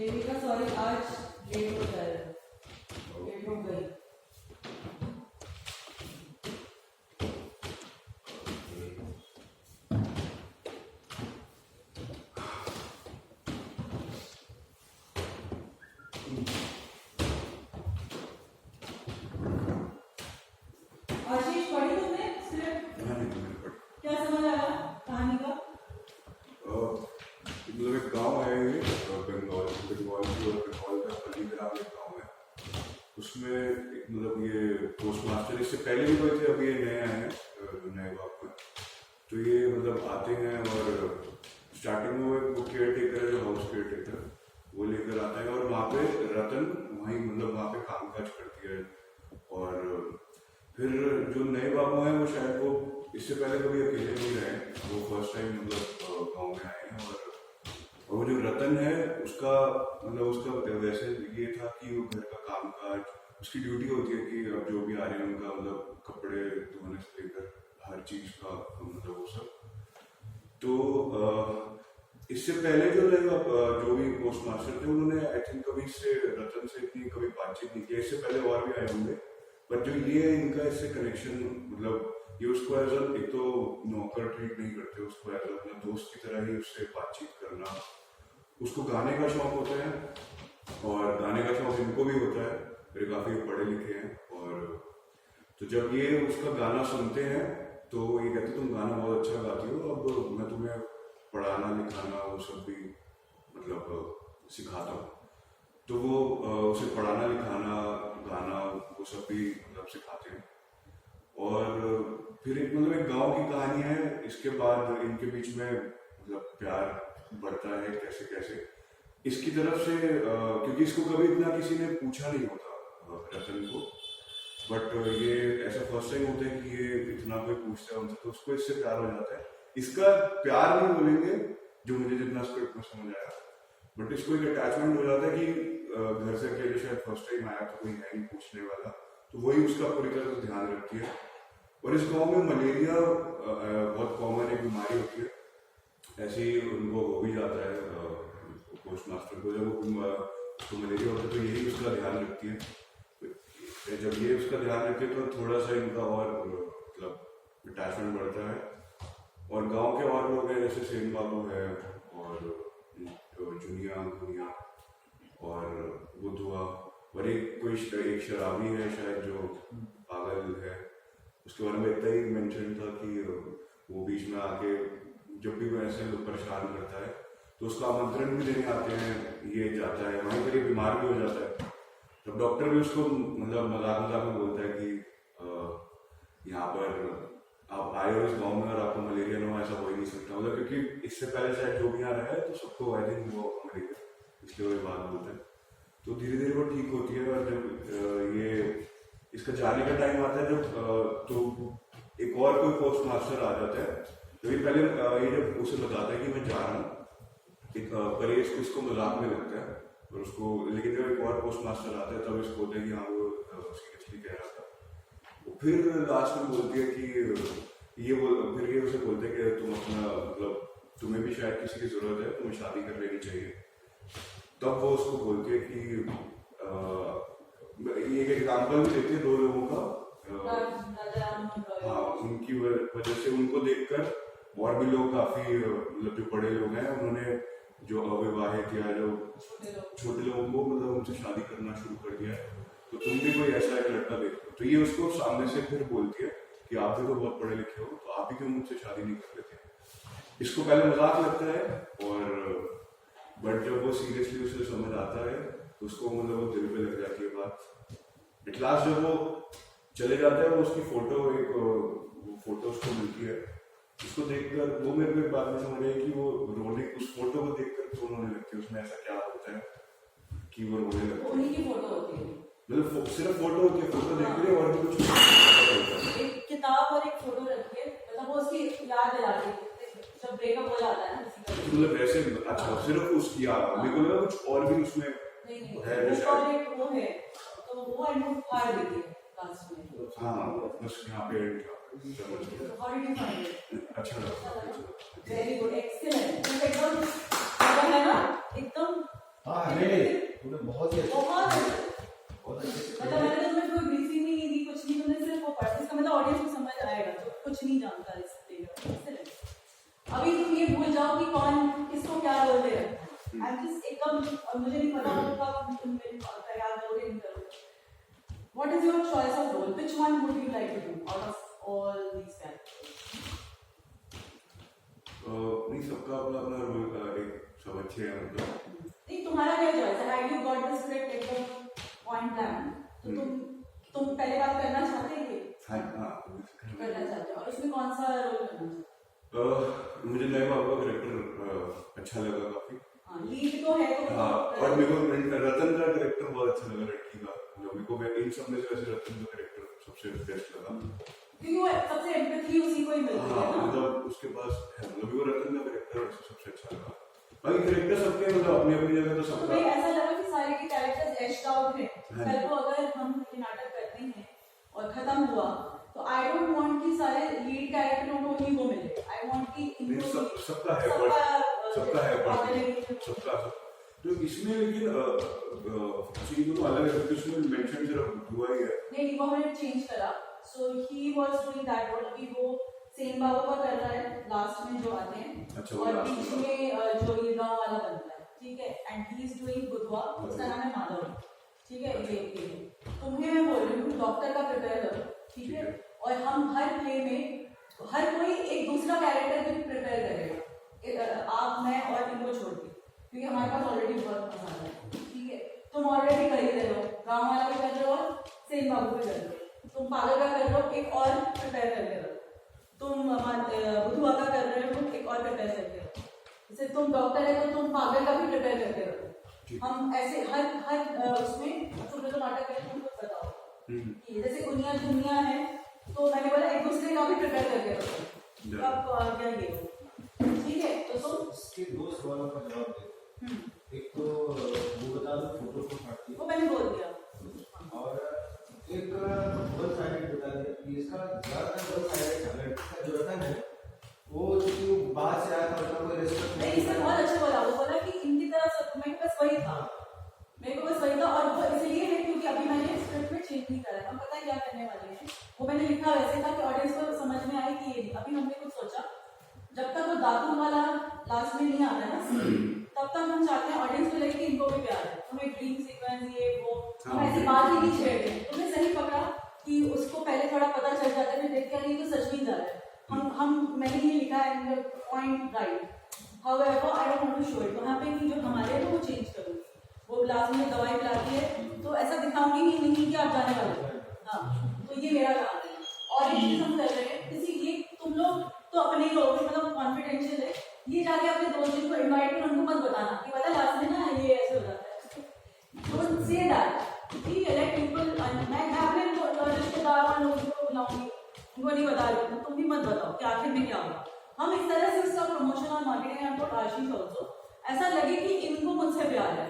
Devika sorry आज late हो जाएगा, लेट हो गई। आशीष पढ़ी तुमने स्क्रिप्ट? क्या समझ आया कहानी का? मतलब एक गाँव है ये बंगाल की और बंगाल का पल्लीग्राम एक गाँव है। उसमें एक मतलब ये पोस्टमास्टर इससे पहले भी कोई थे, अभी ये नए आए हैं नए गाँव में। तो ये मतलब आते हैं और स्टार्टिंग में वो केयर टेकर है, जो हाउस केयर टेकर वो लेकर आता है और वहाँ पे रतन वहीं मतलब वहाँ पे काम काज करती है। और फिर जो नए बाबू हैं वो शायद वो इससे पहले कभी अकेले नहीं रहे, वो फर्स्ट टाइम मतलब गाँव में आए हैं। और वो जो रतन है उसका मतलब उसका वैसे ये था कि वो घर का काम काज उसकी ड्यूटी होती है कि अब जो भी आ रहे हैं उनका मतलब कपड़े धोने से लेकर हर चीज का मतलब वो सब। तो इससे पहले जो जो भी पोस्ट मास्टर थे उन्होंने आई थिंक कभी इससे रतन से इतनी कभी बातचीत नहीं की। इससे पहले और भी आए होंगे, पर जो ये इनका इससे कनेक्शन मतलब ये उसको एज एक तो नौकर ट्रीट नहीं करते, उसको एज अपना दोस्त की तरह ही उससे बातचीत करना। उसको गाने का शौक होता है और गाने का शौक इनको भी होता है, फिर काफी पढ़े लिखे हैं। और तो जब ये उसका गाना सुनते हैं तो ये कहते तुम गाना बहुत अच्छा गाती हो, अब मैं तुम्हें पढ़ाना लिखाना वो सब भी मतलब सिखाता हूँ। तो वो उसे पढ़ाना लिखाना गाना वो सब भी मतलब सिखाते हैं। और फिर एक मतलब एक गांव की कहानी है। इसके बाद इनके बीच में मतलब प्यार बढ़ता है कैसे कैसे इसकी तरफ से क्योंकि इसको कभी इतना किसी ने पूछा नहीं होता रतन को, बट ये ऐसा फर्स्ट टाइम होता है कि ये इतना कोई पूछता है उनसे, तो उसको इससे प्यार हो जाता है। इसका प्यार नहीं बोलेंगे जो मुझे जितना स्क्रिप्ट में समझ आया, बट इसको एक अटैचमेंट हो जाता है कि घर से अकेले शायद फर्स्ट टाइम आया तो कोई है नहीं पूछने वाला, तो वही उसका पूरी तरह से ध्यान रखती है। और इस गाँव में मलेरिया बहुत कॉमन एक बीमारी होती है। ऐसे ही उनको हो भी जाता है पोस्ट मास्टर को, जब उसको मलेरिया होता है तो यही उसका ध्यान रखती है। जब ये उसका ध्यान रखे तो थोड़ा सा इनका और मतलब अटैचमेंट बढ़ता है। और गांव के और लोग हैं जैसे सेन बाबू है और जुनिया दुनिया और बुधुआ और एक शराबी है शायद जो पागल है। उसके बारे में इतना ही मेंशन था कि वो बीच में आके जब भी वो ऐसे परेशान करता है तो उसका आमंत्रण भी देने आते हैं, ये जाता है वहीं पर ये बीमार भी हो जाता है। तब डॉक्टर भी उसको मतलब मजाक में बोलता है कि यहाँ पर आप आए हो इस गाँव में और आपको मलेरिया ना हो, ऐसा हो ही नहीं सकता। मतलब क्योंकि इससे पहले शायद जो भी यहाँ रहा है तो सबको आई थिंक वो मलेरिया, इसलिए वो बात बोलते हैं। तो धीरे धीरे वो ठीक होती है। और जब ये इसका जाने का टाइम आता है जब तो एक और कोई पोस्ट मास्टर आ जाता है, तो ये पहले ये जब उसे बताता है कि मैं जा रहा हूँ, एक परेश को इसको मजाक में लगता है और उसको, लेकिन जब एक और पोस्ट मास्टर आता है तब इसको होता है कि हाँ वो सीरियसली कह रहा था। फिर लास्ट में बोलती है कि फिर ये उसे बोलते हैं कि तुम अपना मतलब तुम्हें भी शायद किसी की जरूरत है, तुम्हें शादी कर लेनी चाहिए। तब वो उसको बोलती है कि ये एक एग्जाम्पल भी देती है दो लोगों का। हाँ, उनकी वजह से उनको देखकर और भी लोग काफी मतलब जो बड़े लोग हैं उन्होंने जो अविवाहित या जो छोटे लोगों को मतलब उनसे शादी करना शुरू कर दिया है। तो तुम भी कोई ऐसा एक लड़का देखो। तो ये उसको सामने से फिर बोलती है कि आप भी तो बहुत पढ़े लिखे हो, तो आप ही क्यों मुझसे शादी नहीं कर लेते। इसको पहले मजाक लगता है और बट जब वो सीरियसली उसे समझ आता है तो उसको मतलब वो दिल पे लग जाती है बात। एट लास्ट जब वो चले जाता है वो उसकी फोटो उसको मिलती है। उसको देखकर वो मेरे को एक बात में समझ आई कि वो रोने, उस फोटो को देखकर तो रोने लगती है। उसमें ऐसा क्या होता है कि वो रोने लगती है। उन्हीं की फोटो होती है, मतलब सिर्फ फोटो होती है, फोटो देख रही है और भी कुछ एक किताब और एक फोटो रखी है, मतलब वो उसकी याद दिलाती है जब ब्रेकअप हो जाता है ना किसी का। मतलब वैसे अच्छा सिर्फ उसकी याद, मेरे को लगा कुछ और भी उसमें नहीं है। और एक वो है तो वो एंड फाड़ देती है लास्ट में। हाँ बस यहाँ पे एंड था। How did you find it? अच्छा वेरी गुड, एक्सीलेंट। एकदम है ना, एकदम हाँ नहीं अभी तुम ये भूल जाओ कि कौन किसको क्या रोल दे रहा है। I'm just एकदम मुझे नहीं पता कब तुम मेरी तैयार करोगे नहीं करोगे। What is your choice of role? Which one would you like to do out of all these characters? नहीं, सबका अपना अपना रोल एक सब अच्छे हैं मतलब। नहीं, तुम्हारा क्या चॉइस है? Had you got the script एकदम point plan, तो तुम पहले बात करना चाहते थे? हाँ, करना चाहते हो। और उसमें कौन सा रोल करना चाहते? मुझे नए बाबू का कैरेक्टर अच्छा लगा काफी। लीड तो है तो हाँ, और मेरे को रतन का कैरेक्टर बहुत अच्छा लगा लड़की का। मेरे को इन सब में से वैसे रतन का कैरेक्टर सबसे बेस्ट लगा, क्योंकि वो सबसे एम्पैथी उसी को ही मिलती है ना। मतलब उसके पास है, मतलब वो रतन का कैरेक्टर सबसे अच्छा लगा। बाकी कैरेक्टर सबके मतलब अपनी अपनी जगह तो सबका ऐसा लगा कि सारे के कैरेक्टर्स एश्ड आउट हैं। कल को अगर हम ये नाटक करते हैं और खत्म हुआ तो आई डोंट वांट कि सारे लीड कैरेक्टरों को ही वो मिले। आई वांट कि इनको सबका है सबका तो इसमें लेकिन चीजों को अलग है, इसमें मेंशन सिर्फ हुआ ही है। नहीं, वो हमने चेंज करा। So he was doing that role. अभी वो सेन बाबू का कर रहा है लास्ट में जो आते हैं। अच्छा, और बीच में जो ये गांव वाला बनता है, ठीक है, and he is doing Budhwa, उसका नाम है माधव, ठीक है। ये तुम्हें मैं बोल रही हूँ डॉक्टर का प्रिपेयर करो, ठीक है। और हम हर प्ले में हर कोई एक दूसरा कैरेक्टर भी प्रिपेयर करेगा, आप मैं और इनको छोड़ के, क्योंकि हमारे पास ऑलरेडी बहुत मसाला है, ठीक है। तुम ऑलरेडी कर ही रहे हो, गाँव वाला भी कर रहे हो और सेन बाबू भी कर रहे हो, तुम पागल का कर रहे हो, एक और प्रिपेयर करके रहो। तुम बुधुआ का कर रहे हो, तुम एक और प्रिपेयर करके रहो। जैसे तुम डॉक्टर है तो तुम पागल का भी प्रिपेयर करके रहो। हम ऐसे हर उसमें तुम जो नाटक करें तुम कुछ बताओ। जैसे उनिया दुनिया है तो मैंने बोला एक दूसरे का भी प्रिपेयर करके रखो। अब क्या ये ठीक है तो तुम इसके दो सवालों का जवाब दे। एक तो वो बता दो फोटो को काटती वो मैंने बोल दिया, और एक वन साइडेड बता दिया कि इसका ज्यादातर वन साइडेड का जो रतन है वो जो बाहर से आया था उसका कोई रिस्पेक्ट नहीं। इसने बहुत अच्छा बोला, वो बोला कि इनकी तरह सब मेरे को बस वही था, और वो इसलिए है क्योंकि अभी मैंने स्क्रिप्ट में चेंज नहीं करा। हम पता है क्या करने वाले हैं, वो मैंने लिखा वैसे था कि ऑडियंस को समझ में आए कि ये अभी हमने कुछ सोचा, जब तक वो दातुन वाला लास्ट में नहीं आता है ना तब तक हम चाहते हैं ऑडियंस को लगे कि इनको भी प्यार है। हमें ड्रीम सीक्वेंस ये वो हम ऐसी बात ही नहीं छेड़ते। तुमने सही पकड़ा कि उसको पहले थोड़ा पता चल जाता है, फिर देखते हैं नहीं तो सच में जा रहा है। मैंने ये लिखा है point right, however I don't want to show it. वहाँ पे कि जो हमारे हैं वो चेंज करूँगी, वो लास्ट में दवाई पिलाती है तो ऐसा दिखाऊंगी ही नहीं कि आप जाने वाले हो। हाँ, तो ये मेरा काम है। और एक चीज हम कर रहे हैं, किसी ये तुम लोग तो अपने ही लोग मतलब कॉन्फिडेंशियल है, ये जाके अपने दोस्त को इनवाइट कर उनको मत बताना कि पता लास्ट में ना ये ऐसे हो जाता है। डोंट से दैट, ठीक है। लेट पीपल, मैं अपने रिश्तेदार और लोगों को बुलाऊंगी, उनको नहीं बता रही हूँ, तुम भी मत बताओ कि आखिर में क्या होगा। हम इस तरह से उसका प्रमोशन और marketing and for Ashish also ऐसा लगे कि इनको मुझसे प्यार है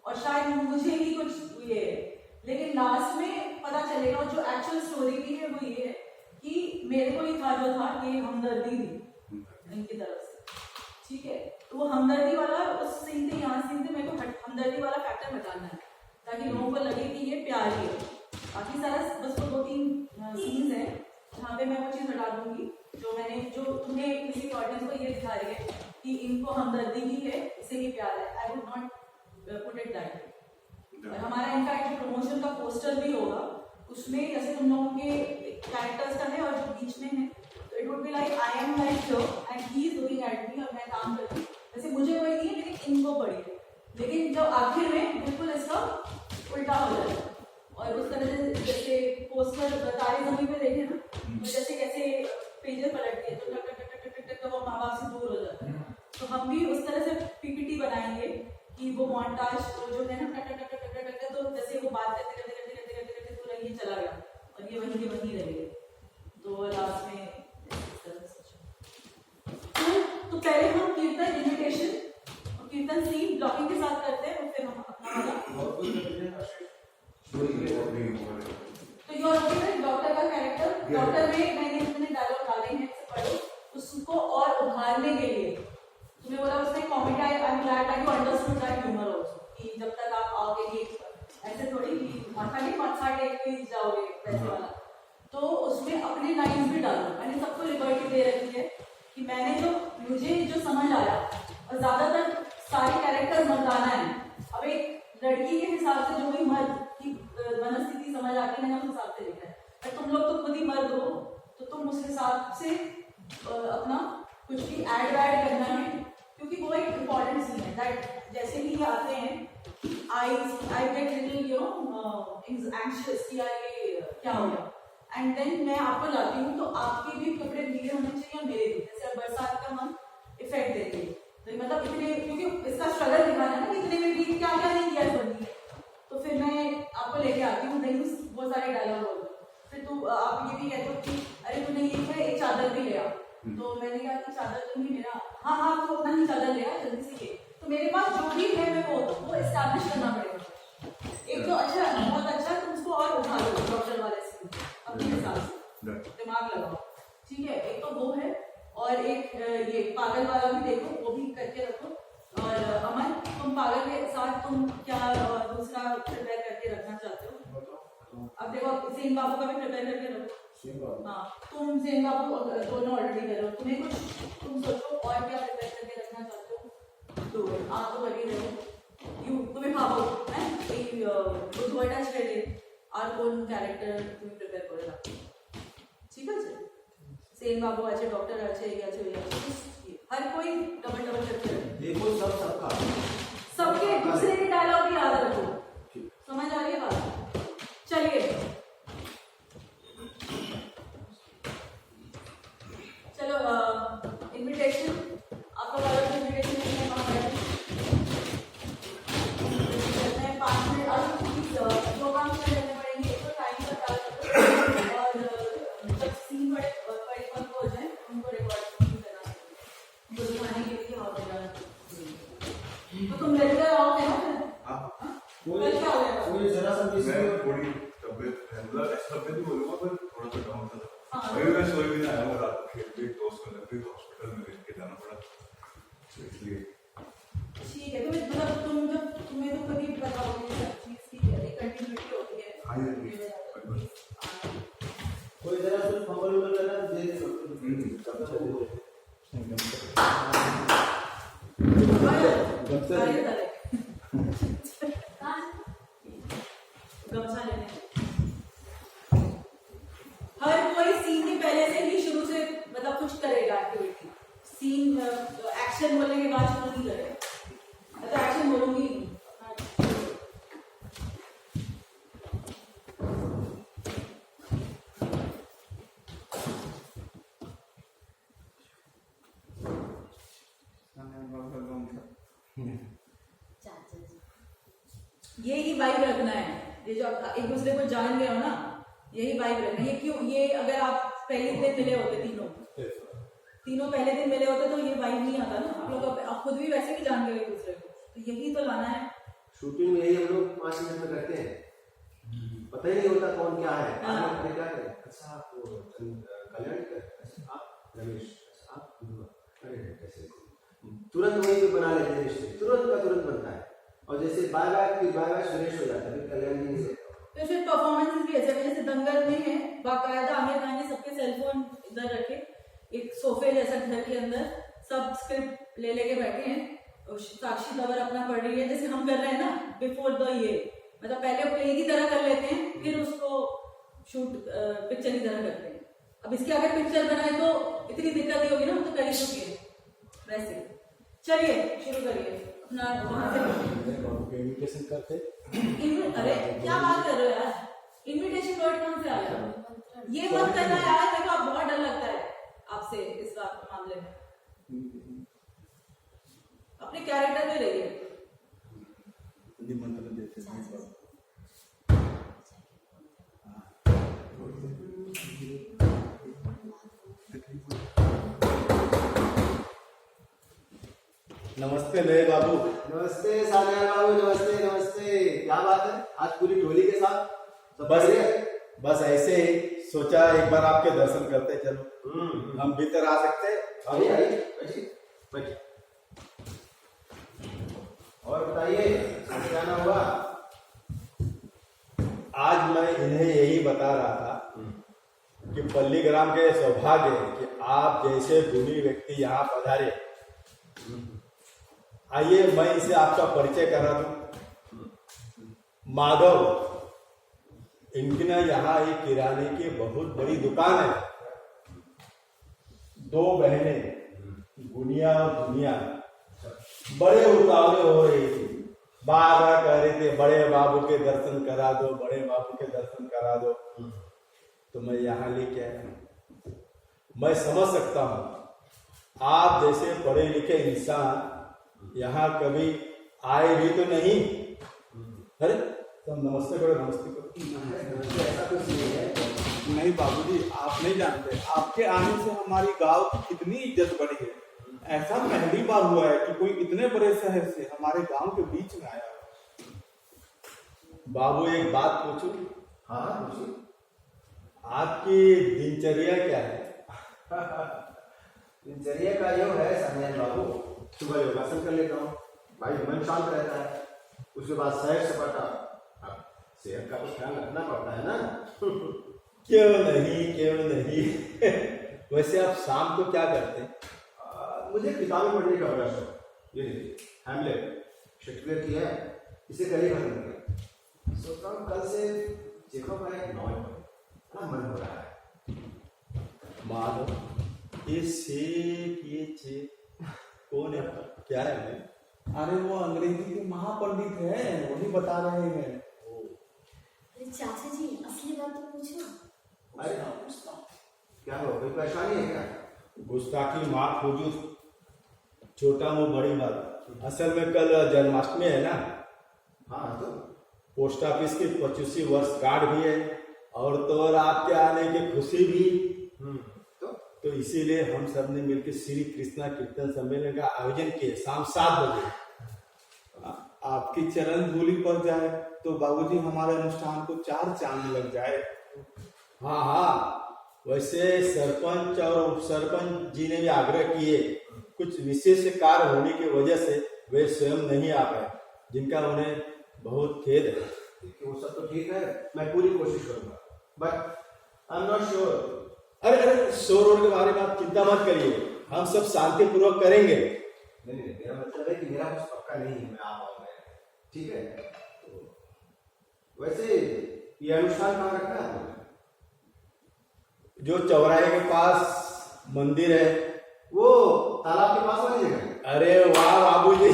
और शायद मुझे ही कुछ ये है, लेकिन लास्ट में पता चलेगा जो एक्चुअल स्टोरी भी है वो ये है कि मेरे को ही था जो था ये हमदर्दी थी इनकी तरफ से, ठीक है। तो वो हमदर्दी वाला उस सीन से यहाँ सीन से मेरे को हमदर्दी वाला फैक्टर हटाना है ताकि लोगों को लगे कि ये प्यार ही है। बाकी सारा बस वो 2-3 सीन्स हैं जहाँ पे मैं वो चीज़ हटा दूंगी जो तुम्हें किसी ऑडियंस को ये दिखा रही है कि इनको हमदर्दी ही है, इसे ही प्यार है। I would not put it that. और हमारा इनका जो प्रमोशन का पोस्टर भी होगा उसमें जैसे तुम लोगों के कैरेक्टर्स का है और जो बीच में है तो it would be like I am like here and he is looking at me और मैं काम कर रही हूँ। जैसे मुझे वही नहीं है लेकिन इनको पड़ी है, लेकिन जब आखिर में बिल्कुल इसका उल्टा हो जाए और उस तरह से जैसे पोस्टर तारे जमीन पे देखे ना तो जैसे कैसे पेजेस पलटते हैं तो टक टक टक टक वो माँ बाप से दूर हो जाता है। तो हम भी उस तरह से पीपीटी बनाएंगे कि वो मॉन्टाज जो है ना टक टक टक टक टक तो जैसे वो बात करते करते करते करते करते करते पूरा ये चला गया और ये वहीं रहेगा तो लास्ट में इस तरह से। तो पहले हम कीर्तन इन्विटेशन और कीर्तन सीन ब्लॉकिंग के साथ करते हैं और फिर हम अपना तो योर डॉक्टर का कैरेक्टर, डॉक्टर में मैंने डायलॉग डाले हैं पढ़ो उसको और उभारने के लिए तुम्हें बोला उसने comedy I am glad that you understood that humour also कि जब तक आप आओगे ये ऐसे थोड़ी कि खाली माथा टेक के जाओगे वैसे वाला। तो उसमें अपने लाइंस भी डालो, मैंने सबको लिबर्टी दे रखी है कि मैंने जो मुझे जो समझ आया, और ज्यादातर सारे कैरेक्टर्स मर्दाना है। अब एक लड़की के हिसाब से जो भी मर्द की मनस्थिति समझ आती है, मैंने उस हिसाब से लिखा है। और तुम लोग तो खुद ही मर्द हो, तो तुम उस हिसाब से अपना कुछ भी ऐड वैड करना है, क्योंकि वो एक इम्पॉर्टेंट सीन है। दैट जैसे ही ये आते हैं, I get little you know anxious कि यार ये क्या हो गया, एंड देन मैं आपको लाती हूँ, तो आपके भी कपड़े भीगे होने चाहिए और मेरे भी। जैसे अब बरसात का हम इफेक्ट देंगे, तो मतलब इतने, क्योंकि इसका स्ट्रगल दिखाना है ना, इतने में भी क्या क्या नहीं किया इस बंदी ने। तो फिर मैं आपको लेके आती हूँ, नहीं बहुत सारे डायलॉग बोल, फिर तू आप ये भी कहते हो कि अरे तूने ये है एक चादर भी ले आ। तो मैंने कहा कि चादर तो नहीं मेरा, हाँ तो अपना ही चादर ले आ जल्दी से ये। तो मेरे पास जो भी है मैं वो एस्टैब्लिश करना पड़ेगा। एक तो अच्छा, बहुत अच्छा, तुम उसको और उठा लो डॉक्टर वाले से अपने हिसाब से, दिमाग लगाओ, ठीक है। एक तो वो है, और एक ये पागल वाला भी देखो, वो भी करके रखो। और अमन, तुम पागल के साथ तुम क्या दूसरा प्रिपेयर करके रखना चाहते हो? अब देखो सेन बाबू का भी प्रिपेयर करके रखो। हाँ, तुम सेन बाबू दोनों ऑलरेडी करो, तुम्हें कुछ तुम सोचो और क्या प्रिपेयर करके रखना चाहते हो, तो आप तो कर ही रहे हो। तुम्हें भावो है बुद्धवाटा ছেড়ে আর কোন ক্যারেক্টার তুমি প্রিপেয়ার করে রাখো, ঠিক আছে? सेन बाबू আছে, डॉक्टर আছে, ये আছে, ये আছে, हर कोई डबल डबल करके रखे। देखो सबका सबके दूसरे के डायलॉग भी याद रखो, समझ आ रही है बात? चलिए चलो, इनविटेशन आपका वाला इनविटेशन है, वहाँ पर 5 मिनट और दो काम करने पड़ेंगे। एक तो टाइम का ख्याल रखो, और जब सीन बड़े परिपक्व हो जाए उनको रिकॉर्ड करना, उनको दिखाने के लिए और देना। तो तुम रेगुलर आओगे ना फिर? कल क्या हो जाएगा? कोई जरा सा मिस मैं थोड़ी तबीयत है, मतलब ऐसा तबीयत नहीं बोलूँगा, पर थोड़ा सा डाउन था। अभी मैं सोई भी नहीं आया हूँ, रात को खेल के दोस्त को लग गई, तो हॉस्पिटल में लेके जाना पड़ा, तो इसलिए। ठीक है, तो मतलब तुम्हें तो कभी बताओगे सब चीज़ की एक कंटिन्यूटी होती है। हाँ ये कोई जरा सा फंबल उंबल करना दे दे गमछा लेने हर कोई सीन के पहले से ही शुरू से मतलब कुछ करेगा एक्टिविटी। सीन एक्शन बोलने के बाद शुरू नहीं करेगा, तो एक्शन बोलूंगी। यही वाइब रखना है, ये जो आप एक दूसरे को जान गए हो ना, यही वाइब रखना है। ये क्यों, ये अगर आप पहले दिन मिले होते तीनों पहले दिन मिले होते तो ये वाइब नहीं आता ना। आप लोग आप खुद भी वैसे भी जान गए एक दूसरे को, तो यही तो लाना है। शूटिंग में यही हम लोग 5 मिनट में करते हैं, पता ही नहीं होता कौन क्या है। आपने क्या करें, अच्छा आप कल्याण कर, अच्छा आप रमेश, अच्छा आप अरे कैसे, तुरंत वही पे बना लेते हैं रिश्ते, तुरंत का तुरंत बनता है। और जैसे बाय बाय सुरेश हो जाता है, फिर कल्याण जी से तो फिर परफॉर्मेंस भी ऐसे, जैसे दंगल में है बाकायदा आमिर खान ने सबके सेलफोन इधर रखे, एक सोफे जैसा घर के अंदर, सब स्क्रिप्ट ले लेके बैठे हैं, साक्षी तंवर अपना पढ़ रही है, जैसे हम कर रहे हैं ना बिफोर द ये, मतलब पहले प्ले की तरह कर लेते हैं, फिर उसको शूट पिक्चर की तरह करते हैं। अब इसके अगर पिक्चर बनाए तो इतनी दिक्कत नहीं होगी ना, हम तो कर ही चुके हैं वैसे। चलिए शुरू करिए अपना इन्विटेशन करते। अरे क्या बात कर रहे हो यार, इनविटेशन वर्ड कहाँ से आया? ये मत करना यार, मेरे को बहुत डर लगता है आपसे इस बात मामले में। अपने कैरेक्टर में रहिए। निमंत्रण देते हैं। नमस्ते नए बाबू। नमस्ते सानिया बाबू, नमस्ते नमस्ते। क्या बात है, आज पूरी टोली के साथ सब बस ऐसे ही सोचा एक बार आपके दर्शन करते चलो। हम भीतर आ सकते? बैठिए। और बताइए क्या नाम हुआ? आज मैं इन्हें यही बता रहा था कि पल्लीग्राम के सौभाग्य है कि आप जैसे गुणी व्यक्ति यहाँ पधारे, आइए मैं इसे आपका परिचय करा दूं। माधव, इनकी ना यहाँ एक किराने की बहुत बड़ी दुकान है। 2 बहनें गुनिया और दुनिया बड़े उतावले हो रही थी, बार बार कह रहे थे बड़े बाबू के दर्शन करा दो, बड़े बाबू के दर्शन करा दो। तो मैं यहाँ लेके आया। मैं समझ सकता हूँ आप जैसे पढ़े लिखे इंसान यहाँ कभी आए भी तो नहीं। अरे तो नमस्ते करो, नमस्ते करो। ऐसा कुछ नहीं है। नहीं बाबूजी, आप नहीं जानते, आपके आने से हमारी गांव की कितनी इज्जत बढ़ी है। ऐसा पहली बार हुआ है कि कोई इतने बड़े शहर से हमारे गांव के बीच में आया। बाबू एक बात पूछूं? हाँ पूछिए। आपकी दिनचर्या क्या है? दिनचर्या का यो है संजय बाबू, सुबह योगासन कर लेता हूँ, भाई मन शांत रहता है। उसके बाद सैर सपाटा, अब सेहत का कुछ ख्याल रखना पड़ता है ना। क्यों नहीं, क्यों नहीं। वैसे आप शाम को क्या करते हैं? मुझे किताबें पढ़ने का बड़ा शौक। ये देखिए हैमलेट शेक्सपियर की है, इसे कल ही खत्म किया। सोचता हूँ कल से चेखव का एक नॉवल पढ़ूं, मन हो रहा है। माधव, ये सेक ये चेक कौन है, क्या है भाई? अरे वो अंग्रेजी के महापंडित हैं, वही बता रहे हैं। अरे चाचा जी, असली बात तो पूछो। अरे क्या हो, कोई परेशानी है क्या? गुस्ताखी माफ हुजूर, छोटा मुंह बड़ी बात। असल में कल जन्माष्टमी है ना, हाँ तो पोस्ट ऑफिस की 25वीं वर्षगांठ भी है और तो और आपके आने की खुशी भी। तो इसीलिए हम सब ने मिलकर श्री कृष्णा कीर्तन सम्मेलन का आयोजन किए शाम 7 बजे। आपकी चरण धूलि पर जाए तो बाबूजी हमारे अनुष्ठान को 4 चांद लग जाए। हाँ हाँ, वैसे सरपंच और उप सरपंच जी ने भी आग्रह किए, कुछ विशेष कार्य होने की वजह से वे स्वयं नहीं आ पाए, जिनका उन्हें बहुत खेद है। देखिए वो सब तो ठीक है, मैं पूरी कोशिश करूंगा, but I am not sure. अरे अरे, शोर वोर के बारे में आप चिंता मत करिए, हम सब शांति पूर्वक करेंगे। नहीं, मेरा मतलब है कि मेरा कुछ पक्का नहीं है, मैं आ पाऊंगा, ठीक है? तो वैसे ये अनुष्ठान कहाँ रखा है आपने? जो चौराहे के पास मंदिर है, वो तालाब के पास वाली जगह। अरे वाह बाबूजी,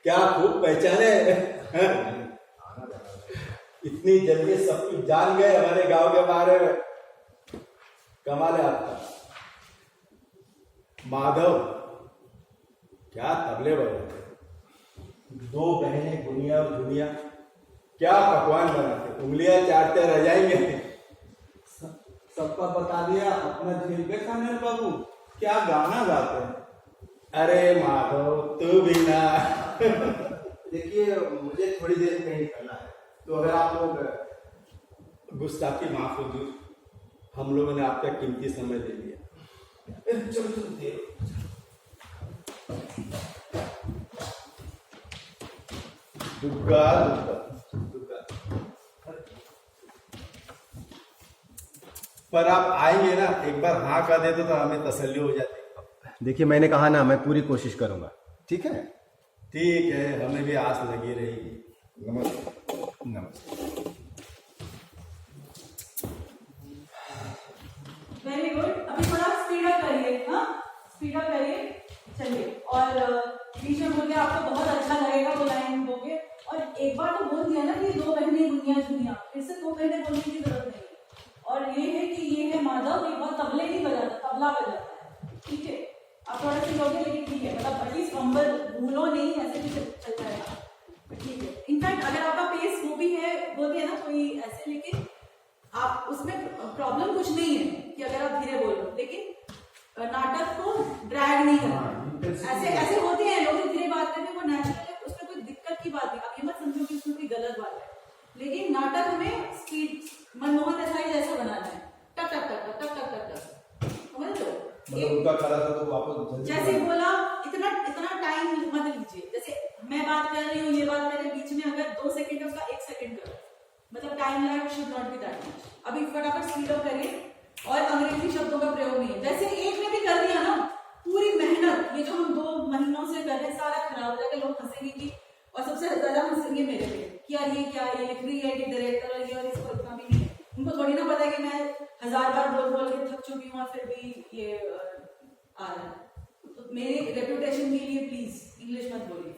क्या खूब पहचाने। इतनी जल्दी सब कुछ जान गए हमारे गांव के बारे में, कमाल है आपका। माधव, क्या तबले बजाते, 2 बहनें गुनिया और दुनिया क्या पकवान बनाते, उंगलियां चाटते रह जाएंगे। सबका बता दिया, अपना झेल के खाने बाबू, क्या गाना गाते हैं। अरे माधव तू भी ना। देखिए मुझे थोड़ी देर में कहीं निकलना है, तो अगर आप लोग गुस्ताखी माफ हुजूर, हम लोगों ने आपका कीमती समय ले लिया। चलो चलो दुर्गा दुर्गा पर आप आएंगे ना, एक बार हाँ कर देते तो हमें तसल्ली हो जाती। देखिए मैंने कहा ना, मैं पूरी कोशिश करूंगा, ठीक है? ठीक है, हमें भी आस लगी रहेगी। नमस्ते। नमस्ते। वेरी गुड, अभी थोड़ा स्पीड अप करिए। हाँ, स्पीड अप करिए, चलिए। और बीच में बोल के आपको बहुत अच्छा लगेगा वो लाइन बोलोगे। और एक बार तो बोल दिया ना कि 2 बहनें दुनिया दुनिया, फिर से 2 बहनें बोलने की जरूरत नहीं है। और ये है कि ये है माधव, ये बहुत तबले नहीं बजाता, तबला बजाता है, ठीक है? आप थोड़ा सी लोगे लेकिन ठीक है, मतलब एटलीस्ट कंबल भूलो नहीं, ऐसे भी चल जाएगा, ठीक है? इनफैक्ट अगर आपका पेस वो भी है, बोलते हैं ना कोई ऐसे, लेकिन आप उसमें प्रॉब्लम कुछ नहीं है कि अगर आप धीरे बोल रहे हो, लेकिन नाटक को ड्रैग नहीं करना। ऐसे ऐसे होते हैं लोग जो धीरे बात करते हैं, वो नेचुरल है, उसमें कोई दिक्कत की बात नहीं। आप ये मत समझो कि उसमें कोई गलत बात है, लेकिन नाटक हमें स्पीड मनमोहन देसाई जैसा बनाना है, टक टक टक टक टक टक टक, समझ लो? मतलब उनका खड़ा था तो वापस जैसे बोला, इतना इतना टाइम मत लीजिए। जैसे मैं बात कर रही हूँ, ये बात कर रहे हैं, बीच में अगर 2 सेकंड है उसका 1 सेकंड करो, मतलब time lag should not be that much. अभी फटाफट स्पीड अप करिए, और अंग्रेजी शब्दों का प्रयोग नहीं है। जैसे एक ने भी कर दिया ना, पूरी मेहनत ये जो हम 2 महीनों से कर रहे हैं सारा खराब हो जाएगा। लोग हंसेंगे कि, और सबसे ज्यादा हंसेंगे मेरे पे कि यार ये क्या है, ये लिख रही है कि डायरेक्टर और ये, और इसको इतना भी नहीं है। उनको थोड़ी ना पता है कि मैं 1000 बार बोल के थक चुकी हूँ और फिर भी ये आ रहा है। तो मेरी रेपुटेशन के लिए प्लीज इंग्लिश मत बोलिए।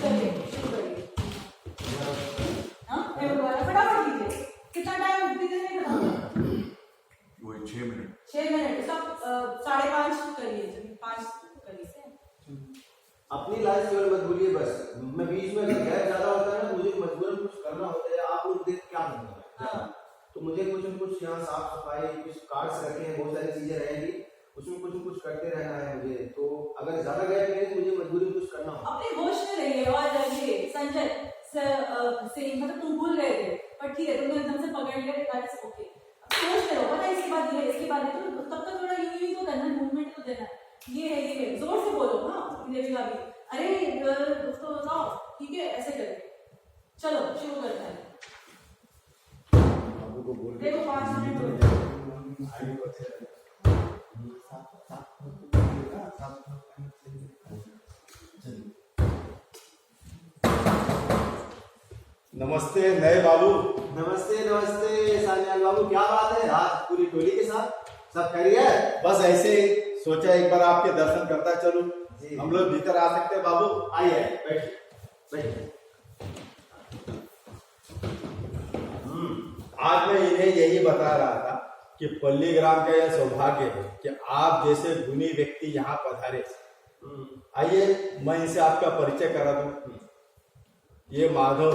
चलिए शुरू करिए। हाँ फटाफट कीजिए। कितना टाइम दीजिए? वही 6 मिनट। 6 मिनट। सब 5:30 करिए, 5 करिए। अपनी लाइफ केवल मत भूलिए बस। मैं बीच में अगर गैप ज्यादा होता है ना, मुझे मजबूरन कुछ करना होता है। आप लोग देख क्या करना है, तो मुझे कुछ न कुछ यहाँ साफ सफाई, कुछ कार्ड्स रखे हैं, बहुत सारी चीजें रहेंगी, उसमें कुछ न कुछ करते रहना है मुझे। तो अगर ज्यादा गैप नहीं तो मुझे मजबूरी कुछ करना होगा। अपने होश में रहिए। और ये संजय से मतलब तुम भूल गए थे, पर ठीक है तुमने एकदम से पकड़ लिया। ओके होश में रहो। पता है इसके बाद ये, इसके बाद ये, तो तब तक थोड़ा यूं ही तो करना, मूवमेंट तो देना है। ये है, ये है, जोर से बोलो। हाँ देविका भी, अरे दोस्तों बताओ, ठीक है ऐसे करें। चलो शुरू करते हैं। देखो 5 मिनट हो गए। नमस्ते नए बाबू। नमस्ते नमस्ते सान्याल बाबू, क्या बात है आज पूरी टोली के साथ? सब खैरियत? बस ऐसे ही सोचा एक बार आपके दर्शन करता चलूं। जी। हम लोग भीतर आ सकते हैं बाबू? आइए बैठिए बैठिए। आज मैं इन्हें यही बता रहा था कि पल्लीग्राम का यह सौभाग्य है कि आप जैसे गुणी व्यक्ति यहाँ पधारे। आइए मैं इनसे आपका परिचय करा दूं। ये माधव,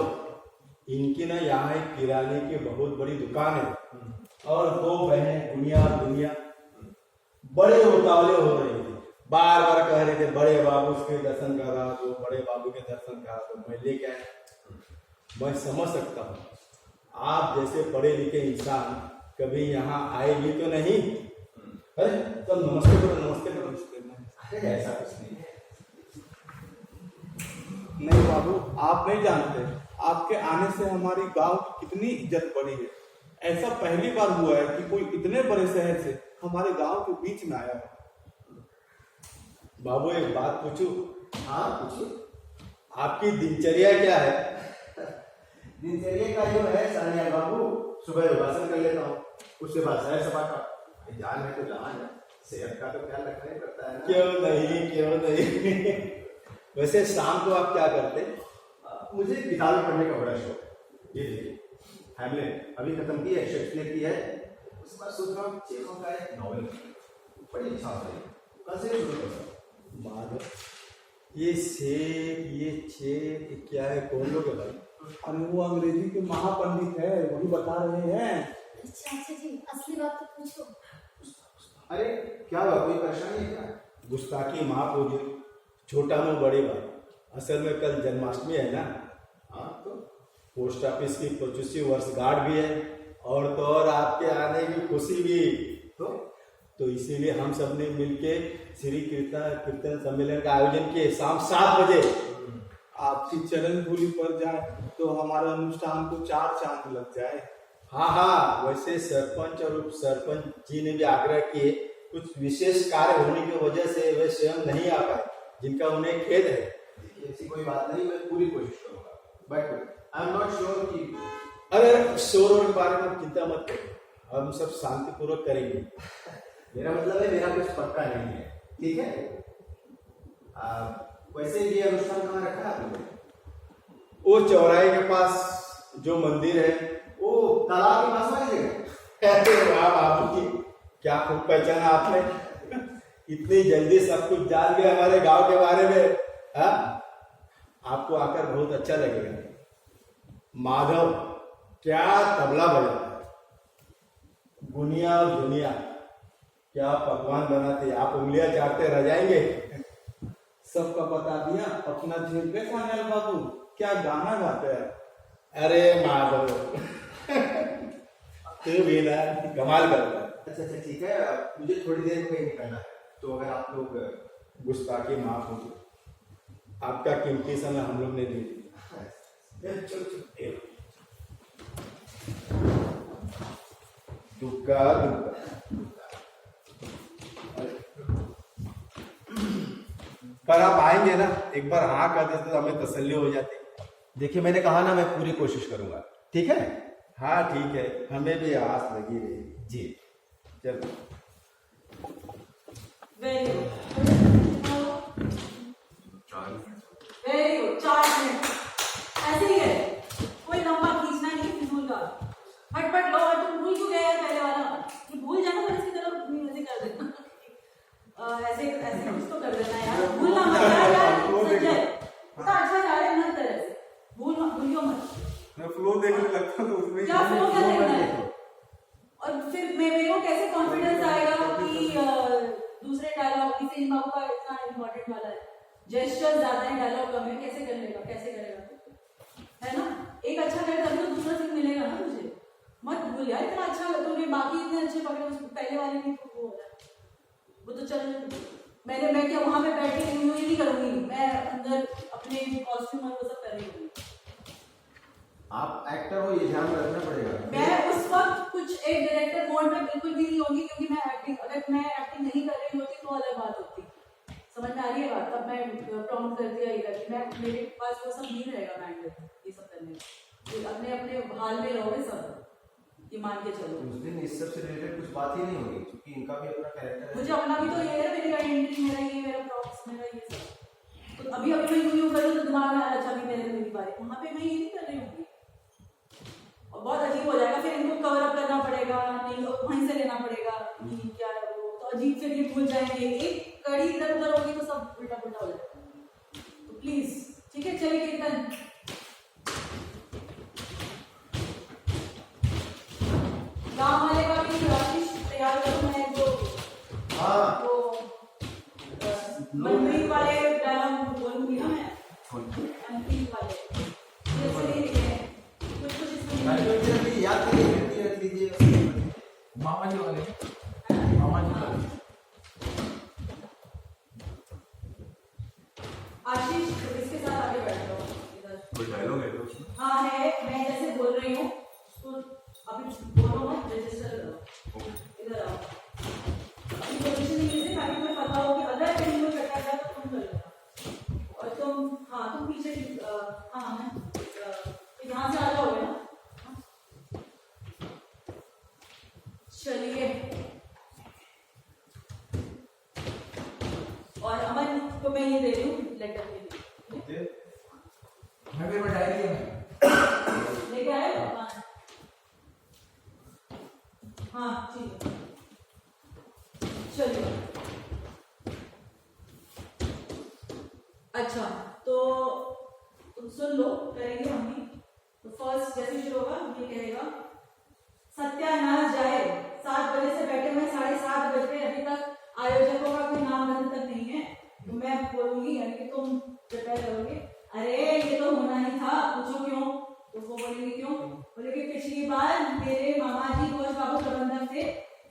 इनकी ना यहाँ एक किराने की बहुत बड़ी दुकान है और 2 बहनें दुनिया बड़े उतावले हो रहे थे, बार बार कह रहे थे बड़े बाबू के दर्शन करा दो, बड़े बाबू के दर्शन करा दो। मैं लेके आया। मैं समझ सकता हूँ आप जैसे पढ़े लिखे इंसान कभी यहाँ आए भी तो नहीं। अरे तो नमस्ते करो, नमस्ते करो। अरे ऐसा कुछ नहीं है। नहीं बाबू, आप नहीं जानते आपके आने से हमारी गांव की कितनी इज्जत बढ़ी है। ऐसा पहली बार हुआ है कि कोई इतने बड़े शहर से हमारे गांव के बीच में आया है। बाबू एक बात पूछूं? हाँ पूछिए। आपकी दिनचर्या क्या है? दिनचर्या का जो है सान्याल बाबू, सुबह योगासन कर लेता हूँ, उसके बाद सैर सपाटा। जान है तो जहान है, सेहत का तो ख्याल रखना ही पड़ता है ना। क्यों नहीं वैसे शाम को आप क्या करते? मुझे किताबें पढ़ने का बड़ा शौक है। ये देखिए हैमलेट अभी खत्म की है, शेक्सपियर की है। उसके बाद सोच रहा हूँ चेखव का एक नॉवल बड़ी अच्छा होता है, कल से शुरू करूँगा। माधव, ये शेख, ये छेद क्या है? कौन लोग है भाई? अरे वो अंग्रेजी के महापंडित है, वही बता रहे हैं। चाचा जी असली बात तो पूछो। अरे क्या हुआ, कोई परेशानी है क्या? गुस्ताखी माफ हो गई, छोटा मुंह बड़ी बात। असल में कल जन्माष्टमी है ना, हाँ तो पोस्ट ऑफिस की 25वीं वर्षगांठ भी है और तो और आपके आने की खुशी भी। तो इसीलिए हम सब ने मिलके श्री कीर्तन सम्मेलन का आयोजन किए शाम 7 बजे। आपकी चरण धूलि पर जाए तो हमारे अनुष्ठान को 4 चांद लग जाए। हाँ, वैसे सरपंच और उप सरपंच जी ने भी आग्रह किए, कुछ विशेष कार्य होने की वजह से वे स्वयं नहीं आ पाए, जिनका उन्हें खेद है। ऐसी कोई बात नहीं, मैं पूरी कोशिश करूंगा, but I am not sure कि। अरे शोर के बारे में चिंता मत करो, हम सब शांतिपूर्वक करेंगे। मेरा मतलब है मेरा कुछ पक्का नहीं है, ठीक है? वैसे ये अनुष्ठान कहाँ रखा है आपने? वो चौराहे के पास जो मंदिर है, वो तालाब के पास वाली जगह। अरे वाह बाबू जी, क्या खूब पहचाना आपने। इतनी जल्दी सब कुछ जान गए हमारे गांव के बारे में। हाँ, आपको आकर बहुत अच्छा लगेगा। माधव क्या तबला बजाता है, गुनिया दुनिया क्या पकवान बनाते, आप उंगलियां चाटते रह जाएंगे। सबका बता दिया, अपना झेल पे सान्याल बाबू क्या गाना गाते हैं। अरे माधव तू भी ना कमाल करता है। अच्छा ठीक है, मुझे थोड़ी देर में कहीं निकलना है, तो अगर आप लोग गुस्ताखी माफ होगी, आपका कीमती समय हम लोग ने दे दिया। दुक्का दुक्का। पर आप आएंगे ना, एक बार हाँ कर देते तो हमें तसल्ली हो जाती। देखिए मैंने कहा ना, मैं पूरी कोशिश करूंगा, ठीक है? हाँ ठीक है, हमें भी आस लगी रही जी। चलो। Very good, very good. 4 minute ऐसे ही है, कोई लंबा खींचना नहीं फिजूल का। फटफट लो। और तुम भूल क्यों गए पहले वाला? ये भूल जाना तो इसकी तरफ ऐसे कर देना। ऐसे ऐसे कुछ तो कर देना यार, भूलना मत यार। संजय इतना अच्छा जा रहा है, मत कर ऐसे, भूलियो मत। मैं फ्लो देखने लगता तो उसमें क्या फ्लो क्या देखना है? और फिर मेरे को कैसे कॉन्फिडेंस आएगा कि दूसरे डायलॉग की सेन बाबू का इतना इम्पोर्टेंट वाला है, जेस्चर ज्यादा है, डायलॉग कम है, कैसे कर लेगा, कैसे करेगा, है ना? एक अच्छा करे तभी तो दूसरा सीन मिलेगा ना मुझे। मत भूल यार, इतना अच्छा तूने बाकी इतने अच्छे पकड़े, उसको पहले वाले में तो वो हो रहा है। वो तो चल, मैं क्या वहां पे बैठ के ये नहीं करूंगी, मैं अंदर अपने कॉस्ट्यूम और वो सब कर रही हूँ। आप एक्टर हो, ये ध्यान में रखना पड़ेगा। मैं उस वक्त कुछ एक डायरेक्टर मोड में बिल्कुल भी नहीं होगी, क्योंकि मैं अगर मैं एक्टिंग नहीं कर रही होती तो अलग बात होती। समझ में आ रही है बात? तब मैं प्रॉम्प्ट कर दिया इधर, मैं मेरे पास वो सब नहीं रहेगा बैंड ये सब करने में। अपने अपने हाल में रहोगे सब, ये मान के चलो। उस दिन इस सब से रिलेटेड कुछ बात ही नहीं होगी, क्योंकि इनका भी अपना कैरेक्टर है। मुझे अपना भी तो ये है, मेरी आइडेंटिटी मेरा ये, मेरा प्रॉप्स मेरा ये सब। तो अभी मैं यूं करूँ तो दिमाग में अच्छा भी मेरी बारी, वहाँ पे मैं ये नहीं कर रही हूँ और बहुत अजीब हो जाएगा। फिर इनको कवर अप करना पड़ेगा, नहीं तो वहीं से लेना पड़ेगा कि क्या है वो, तो अजीब से ये भूल जाएंगे। एक कड़ी इधर उधर होगी तो सब उल्टा पुल्टा हो जाएगा। तो प्लीज ठीक है, चलिए कीर्तन। गाँव वाले का भी तैयार करूँ मैं, जो वो मनप्रीत वाले डायलॉग बोलूंगी ना मैं, मनप्रीत वाले जैसे लिखे हैं कुछ कुछ इसमें याद करिए, रख लीजिए। मामा जी वाले, मामा जी वाले। आशीष इसके साथ आगे बैठ जाओ इधर। कोई डायलॉग है तो उसमें? हाँ है, मैं जैसे बोल रही हूँ उसको अभी बोलो मत, रजिस्टर करो। इधर आओ, अपनी पोजीशन लीजिए ताकि तुम्हें पता हो कि अगर कहीं वो चढ़ा जाए तो तुम कर लेना। और तुम तुम पीछे हाँ यहाँ से आ जाओगे ना। चलिए, और अमन को मैं ये दे रही हूँ लेटर के लिए। मैं भी डायरी है लेके आए? हाँ ठीक है, चलिए। अच्छा तो तुम सुन लो, करेंगे हम भी। तो फर्स्ट जैसे शुरू होगा ये कहेगा, सत्यानाश जाए, 7 बजे से बैठे हुए 7:30 बजे अभी तक आयोजकों का कोई नाम अभी तक नहीं है। तो मैं बोलूंगी यानी कि तुम प्रिपेयर करोगे, अरे ये तो होना ही था, पूछो क्यों? तो वो बोलेंगे क्यों? बोलेंगे पिछली बार मेरे मामा जी घोष बाबू प्रबंधक थे,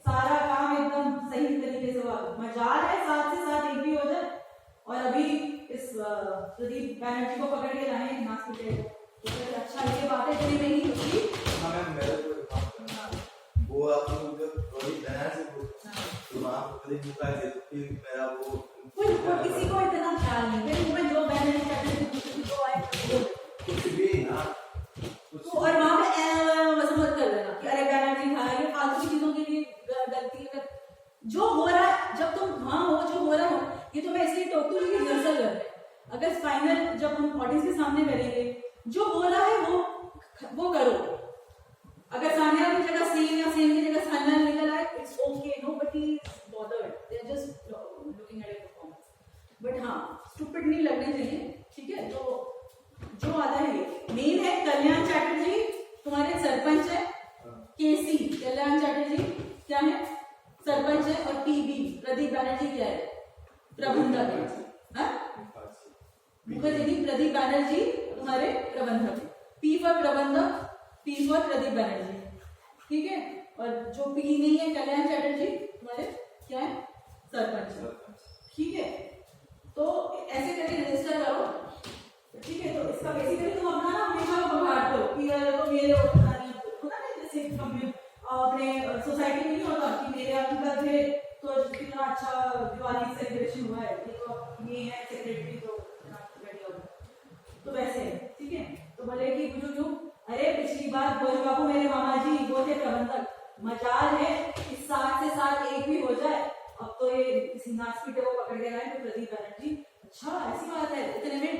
सारा काम एकदम सही तरीके से हुआ, मजाल है 7 से 7 एक भी हो जाए। और अभी इस प्रदीप बैनर्जी को पकड़ के लाए नाच पीटे को, तो फिर अच्छा ये बात है चली नहीं होती। वो आप मुझे थोड़ी दया से तो आप कभी मुका दे तो फिर मेरा वो किसी को इतना ख्याल नहीं, फिर मैं जो बैनर्जी कहते जो आए कुछ भी ना तो, और वहां पे मत कर देना कि अरे बैनर्जी था, ये फालतू की चीजों के लिए गलती है। जो हो रहा है जब तुम वहां हो, जो हो रहा हो, ये तो मैं इसलिए टोकती हूँ कि रिहर्सल कर रहे हैं। अगर फाइनल जब हम ऑडियंस के सामने करेंगे, जो हो रहा है वो करो। अगर सानिया की जगह सेन या सेन की जगह सानिया निकल आए, it's okay, nobody is bothered, they are just looking at your performance. But हाँ, स्टूपिड नहीं लगने चाहिए, ठीक है? तो जो आता है मेन है कल्याण चैटर्जी तुम्हारे सरपंच है, केसी कल्याण चैटर्जी क्या है? सरपंच है। और पीबी प्रदीप बैनर्जी क्या है? प्रबंधक है। मुखर्जी प्रदीप बैनर्जी तुम्हारे प्रबंधक है। पी फॉर प्रबंधक, पी फॉर प्रदीप बैनर्जी, ठीक है? और जो पी नहीं है कल्याण चैटर्जी तुम्हारे क्या है? सरपंच, ठीक है? तो ऐसे करके रजिस्टर करो, ठीक है? तो इसका बेसिकली तुम अपना हमेशा बघाड़ते हो कि तो मेरे होता नहीं, जैसे अपने सोसाइटी दिवाली सेलिब्रेशन हुआ है, ये तो ये है सेक्रेटरी तो रेडी हो गए। तो वैसे ठीक है, तो बोले कि बुझू क्यों, अरे पिछली बार भोज बाबू मेरे मामा जी वो थे प्रबंधक, मजाल है कि 7 से 7 एक भी हो जाए। अब तो ये किसी नाच पीटे को पकड़ के लाए तो प्रदीप बनर्जी, अच्छा ऐसी बात है, इतने में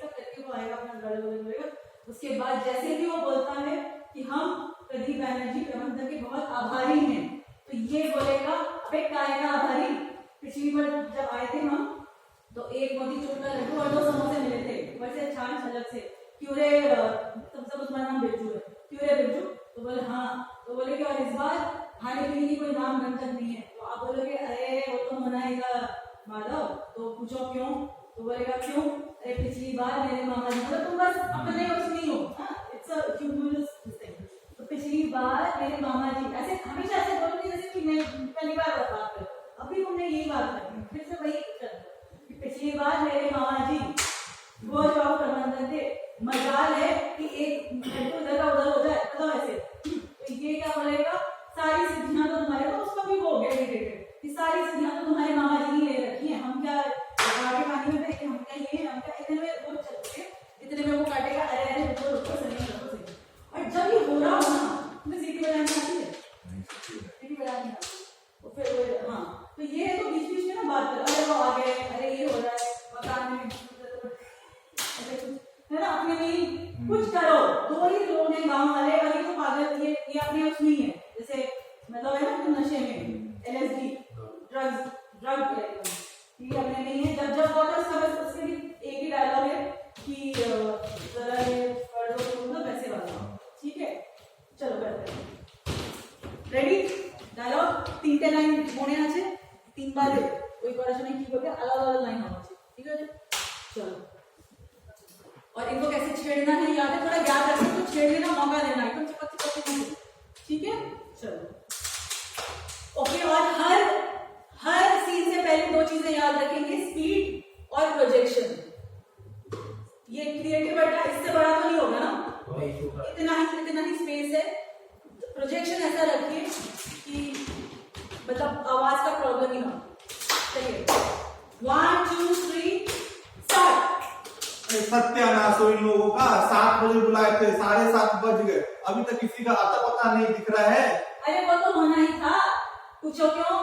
करके वो आएगा अपना बोलेगा। उसके बाद जैसे भी वो बोलता है कि हम प्रदीप बैनर्जी प्रबंधक के बहुत आभारी हैं, तो ये बोलेगा अबे काय का आभारी, पिछली बार जब आए थे हम तो एक मोती चूर का लड्डू और 2 समोसे मिले थे, वैसे छान छलक से, क्यों रे सब तुम्हारा नाम बिरजू है, क्यों रे बिरजू, तो बोले हाँ, तो बोले कि और इस बार खाने पीने की कोई नाम गंतन नहीं है, तो आप बोलोगे अरे वो तो मनाएगा माधव, तो पूछो क्यों, तो बोलेगा क्यों, अरे पिछली बार मेरे मामा जी, मतलब तुम बस अपने उसमें हो, इट्स अ ह्यूमरस थिंग, तो पिछली बार मेरे मामा जी, ऐसे हमेशा ऐसे बोलोगे जैसे कि मैं पहली बार बात कर, अभी तुमने यही बात करी, फिर से वही कि पिछली बार मेरे मामा जी वो जॉब प्रबंधन थे, मजाल है कि एक उधर का उधर हो जाए, मतलब ऐसे, तो ये क्या बोलेगा, सारी सिद्धियां तो तुम्हारे, तो उसका भी वो हो गया कि सारी सिद्धियां तो तुम्हारे मामा जी ने ले रखी है, हम क्या आगे पानी में बैठे, हम क्या ये, हम क्या, इतने में वो चलते, इतने में वो काटेगा, अरे अरे रुको रुको सही, और जब ये हो रहा हो ना, तुम्हें सीटी बजानी आती है, सीटी बजानी आती है, तो फिर वो हाँ, तो ये तो बीच बीच में ना बात कर, अरे वो आ गए, अरे ये हो रहा है मकान में, है ना, अपने में कुछ करो, 2 ही लोग हैं गांव वाले, अभी तो पागल, ये अपने उसमें ही है, जैसे मतलब है ना तुम नशे में LSD ड्रग ये अपने में ही है, जब होता है उसका उसके भी एक ही डायलॉग है कि जरा ये कर दो, मतलब वैसे वाला, ठीक है, चलो करते हैं, रेडी, डायलॉग 3 लाइन होने আছে, 3 बार ওই করার সময় কি করবে, আলাদা আলাদা লাइन होना चाहिए, ठीक है, चलो, और इनको कैसे छेड़ना है याद है, थोड़ा याद रखना, तो छेड़ने का मौका देना, एकदम चिपक चिपक नहीं, ठीक है, चलो ओके। और हर सीन से पहले 2 चीजें याद रखेंगे, स्पीड और प्रोजेक्शन, ये क्रिएटिव बेटा इससे बड़ा तो नहीं होगा ना, इतना ही स्पेस है, प्रोजेक्शन ऐसा रखिए कि मतलब आवाज का प्रॉब्लम ही ना, चलिए 1 2 3 स्टार्ट। सत्यानाश हो इन लोगों का, 7 बजे बुलाए थे, 7:30 बज गए, अभी तक किसी का आता पता नहीं दिख रहा है। अरे वो तो होना ही था, पूछो क्यों,